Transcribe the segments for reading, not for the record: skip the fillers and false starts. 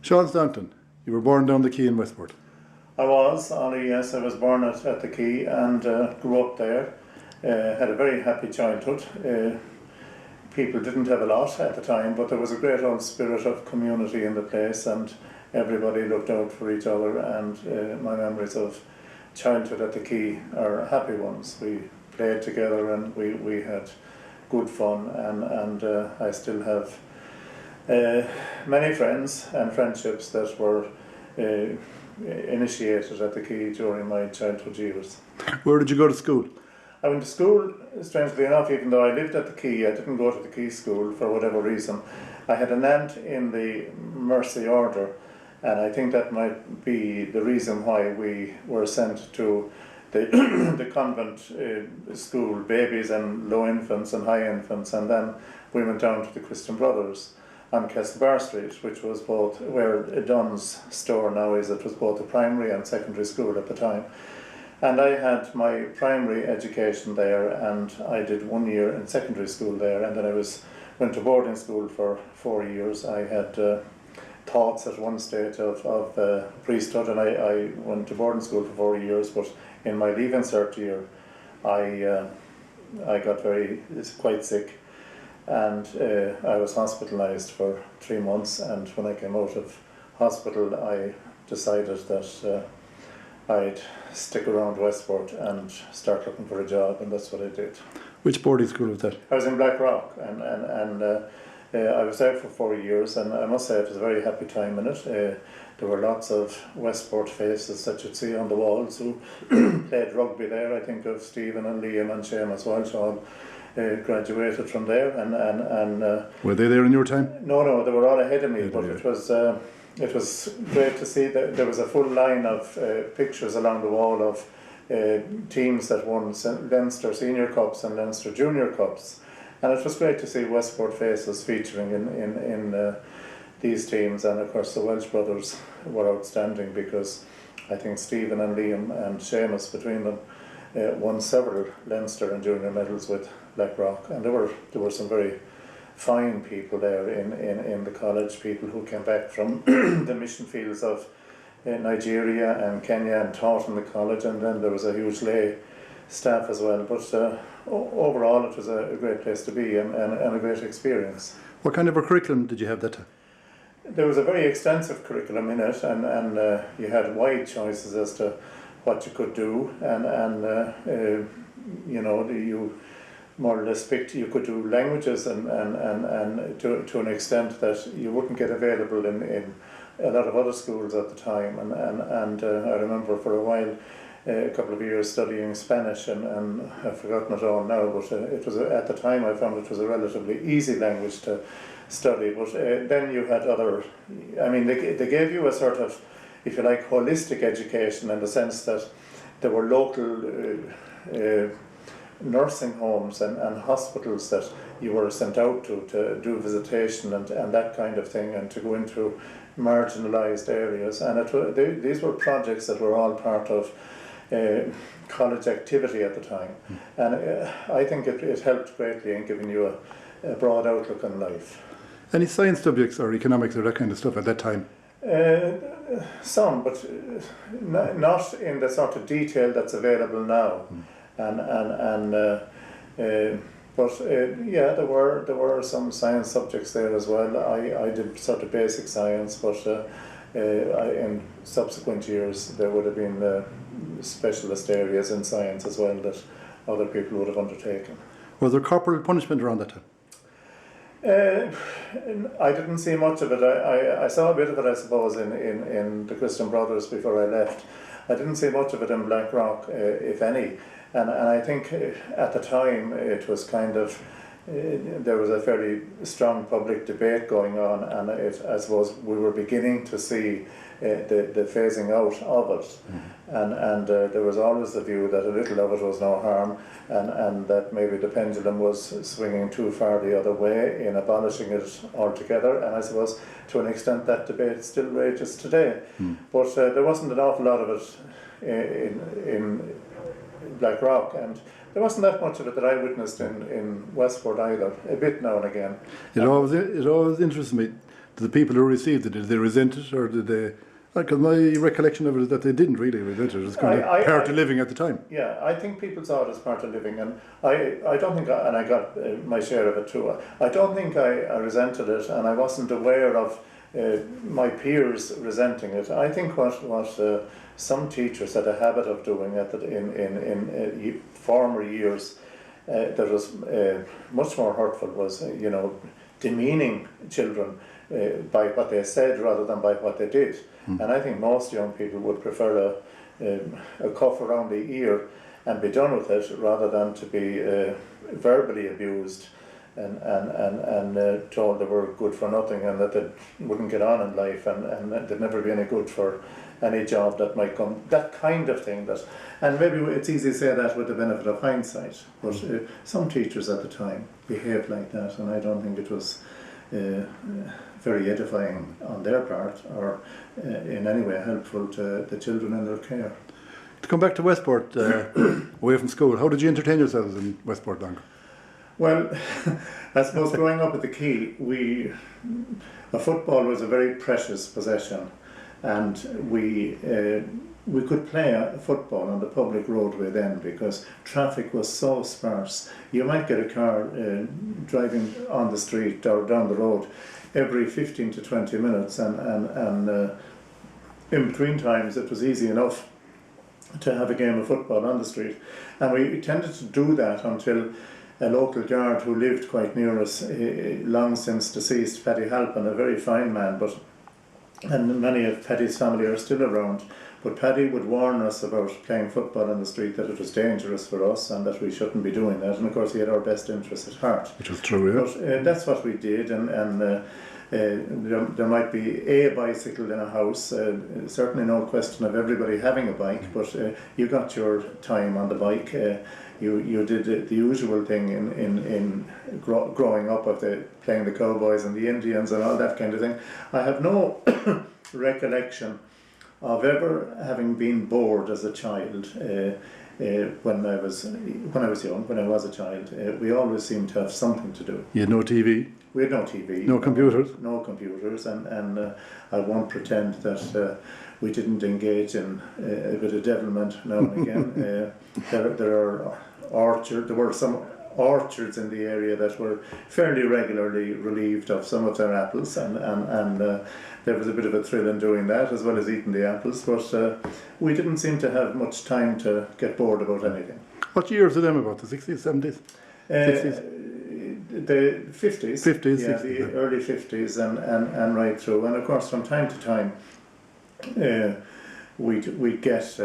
Sean Staunton, you were born down the quay in Westport. I was, Ollie, yes. I was born at the quay and grew up there. Had a very happy childhood. People didn't have a lot at the time, but there was a great old spirit of community in the place and everybody looked out for each other, and my memories of childhood at the quay are happy ones. We played together and we had good fun, and I still have many friends and friendships that were initiated at the quay during my childhood years. Where did you go to school? I went to school, strangely enough, even though I lived at the quay, I didn't go to the quay school for whatever reason. I had an aunt in the Mercy Order, and I think that might be the reason why we were sent to the, the convent school, babies and low infants and high infants, and then we went down to the Christian Brothers on Castlebar Street, which was both where Dunn's store now is. It was both a primary and secondary school at the time. And I had my primary education there, and I did 1 year in secondary school there, and then I went to boarding school for 4 years. I had thoughts at one stage of priesthood, and I went to boarding school for 4 years, but in my leaving cert year I got quite sick, and I was hospitalised for 3 months, and when I came out of hospital I decided that I'd stick around Westport and start looking for a job, and that's what I did. Which boarding school was that? I was in Blackrock, and I was there for 4 years, and I must say it was a very happy time in it. There were lots of Westport faces that you'd see on the walls who played rugby there. I think of Stephen and Liam and Seamus Walsh all graduated from there. And were they there in your time? No, they were all ahead of me, but it was great to see that there was a full line of pictures along the wall of teams that won Leinster Senior Cups and Leinster Junior Cups, and it was great to see Westport faces featuring in these teams. And of course the Welsh brothers were outstanding, because I think Stephen and Liam and Seamus between them won several Leinster and junior medals with Blackrock, and there were some very fine people there in the college, people who came back from the mission fields of Nigeria and Kenya and taught in the college, and then there was a huge lay staff as well. But overall it was a great place to be, and a great experience. What kind of a curriculum did you have that time? There was a very extensive curriculum in it, and you had wide choices as to what you could do, and you more or less picked. You could do languages and to an extent that you wouldn't get available in a lot of other schools at the time, and I remember for a while, a couple of years studying Spanish, and I've forgotten it all now, but it was at the time I found it was a relatively easy language to study. But then you had other, I mean, they gave you a sort of, if you like, holistic education, in the sense that there were local nursing homes and hospitals that you were sent out to do visitation and that kind of thing, and to go into marginalised areas. And these were projects that were all part of college activity at the time. And I think it helped greatly in giving you a broad outlook on life. Any science subjects or economics or that kind of stuff at that time? Some, but not in the sort of detail that's available now. Yeah, there were some science subjects there as well. I did sort of basic science, but in subsequent years there would have been specialist areas in science as well that other people would have undertaken. Was there corporal punishment around that time? I didn't see much of it. I saw a bit of it, I suppose, in the Christian Brothers before I left. I didn't see much of it in Blackrock, if any. And I think at the time it was kind of, there was a fairly strong public debate going on, and I suppose we were beginning to see the phasing out of it. And there was always the view that a little of it was no harm, and that maybe the pendulum was swinging too far the other way in abolishing it altogether. And I suppose to an extent that debate still rages today. But there wasn't an awful lot of it in Blackrock, and there wasn't that much of it that I witnessed in Westport either. A bit now and again. It always interests me the people who received it, did they resent it, or did they? Because my recollection of it is that they didn't really resent it. It was kind of part of living at the time. Yeah, I think people saw it as part of living, and I don't think, and I got my share of it too. I don't think I resented it, and I wasn't aware of my peers resenting it. I think what some teachers had a habit of doing in former years that was much more hurtful was, demeaning children by what they said rather than by what they did. And I think most young people would prefer a cuff around the ear and be done with it rather than to be verbally abused and told they were good for nothing and that they wouldn't get on in life and they'd never be any good for any job that might come. That kind of thing. And maybe it's easy to say that with the benefit of hindsight, but some teachers at the time behaved like that, and I don't think it was very edifying on their part or in any way helpful to the children in their care. To come back to Westport, away from school, how did you entertain yourselves in Westport, Donk? Well, I suppose growing up at the Quay, a football was a very precious possession, and we could play football on the public roadway then because traffic was so sparse. You might get a car driving on the street or down the road every 15 to 20 minutes, and in between times it was easy enough to have a game of football on the street. And we tended to do that until a local guard who lived quite near us, long since deceased, Paddy Halpin, a very fine man, and many of Paddy's family are still around. But Paddy would warn us about playing football in the street, that it was dangerous for us and that we shouldn't be doing that. And of course he had our best interests at heart. Which was true, yeah. But that's what we did, and there might be a bicycle in a house, certainly no question of everybody having a bike, but you got your time on the bike. You did the usual thing in growing up of playing the cowboys and the Indians and all that kind of thing. I have no recollection of ever having been bored as a child. When I was young, when I was a child, we always seemed to have something to do. You had no TV? We had no TV. No computers? No computers, and I won't pretend that we didn't engage in a bit of devilment now and again. There were some orchards in the area that were fairly regularly relieved of some of their apples, and there was a bit of a thrill in doing that as well as eating the apples, but we didn't seem to have much time to get bored about anything. What years are them about? The 60s, 70s? 60s? The 50s. 50s, yeah, 60s. The early 50s and right through. And of course from time to time we'd get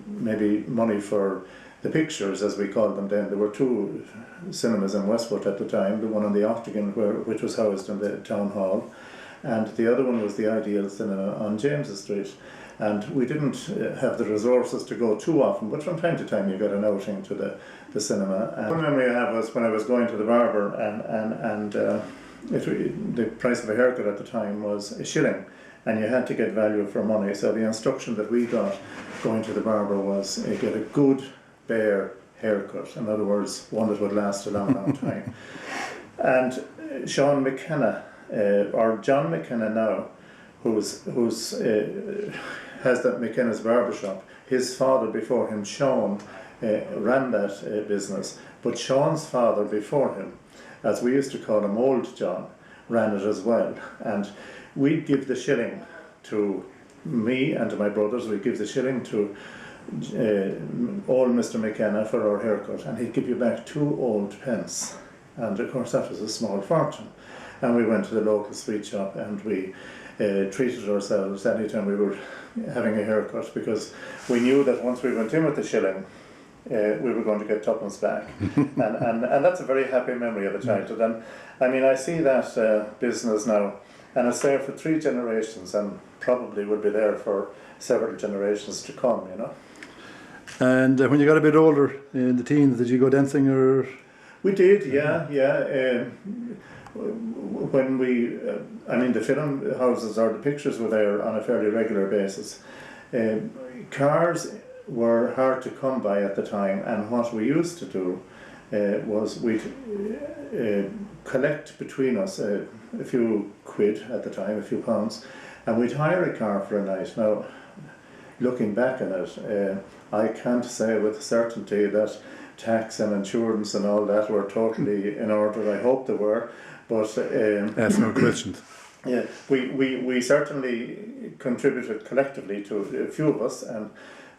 maybe money for the pictures, as we called them then. There were two cinemas in Westport at the time, the one on the Octagon, which was housed in the town hall, and the other one was the Ideal Cinema on James's Street. And we didn't have the resources to go too often, but from time to time you got an outing to the cinema. And one memory I have was when I was going to the barber, and the price of a haircut at the time was a shilling, and you had to get value for money. So the instruction that we got going to the barber was get a good bare haircut. In other words, one that would last a long, long time. And Sean McKenna, or John McKenna now, who's has that McKenna's barbershop. His father before him, Sean, ran that business, but Sean's father before him, as we used to call him, Old John, ran it as well. And we'd give the shilling to me and to my brothers. We'd give the shilling to old Mr. McKenna for our haircut, and he'd give you back 2 old pence. And of course that was a small fortune. And we went to the local sweet shop and we treated ourselves anytime we were having a haircut, because we knew that once we went in with the shilling, we were going to get tuppence back. and that's a very happy memory of a childhood. And I mean, I see that business now, and it's there for 3 generations and probably will be there for several generations to come, you know. And when you got a bit older, in the teens, did you go dancing or? We did, yeah. When we, the film houses or the pictures were there on a fairly regular basis. Cars were hard to come by at the time, and what we used to do was we'd collect between us a few quid at the time, a few pounds, and we'd hire a car for a night. Now, looking back on it, I can't say with certainty that tax and insurance and all that were totally in order. I hope they were, but Ask no questions. yeah, we certainly contributed collectively to a few of us, and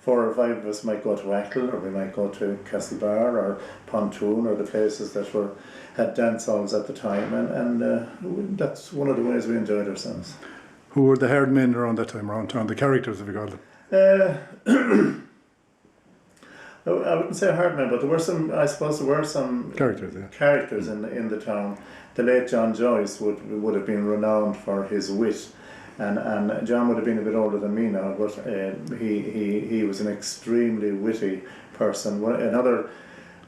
4 or 5 of us might go to Achill, or we might go to Castlebar or Pontoon, or the places that had dance halls at the time, and that's one of the ways we enjoyed ourselves. Who were the hard men around that time around town? The characters, if you call them. I wouldn't say hard men, but there were some. I suppose there were some Characters, yeah. characters in the town. The late John Joyce would have been renowned for his wit, and John would have been a bit older than me now, but he was an extremely witty person. Another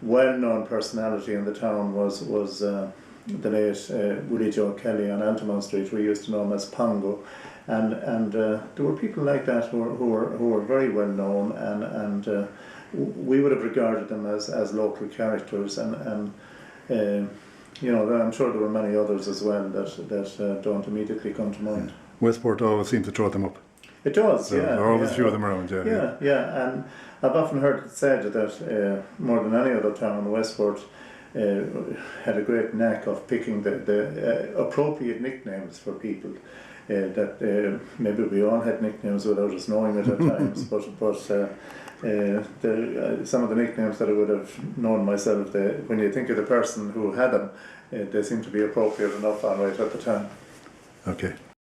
well-known personality in the town was the late Willie Joe Kelly on Altamont Street. We used to know him as Pongo, and there were people like that who were very well known, and we would have regarded them as local characters, and you know, I'm sure there were many others as well that don't immediately come to mind. Westport always seemed to throw them up. It does, So yeah. there are always a few of them around, yeah. Yeah, and I've often heard it said that more than any other town, Westport had a great knack of picking the appropriate nicknames for people. That maybe we all had nicknames without us knowing it at times, but some of the nicknames that I would have known myself, when you think of the person who had them, they seem to be appropriate enough, all right, at the time. Okay.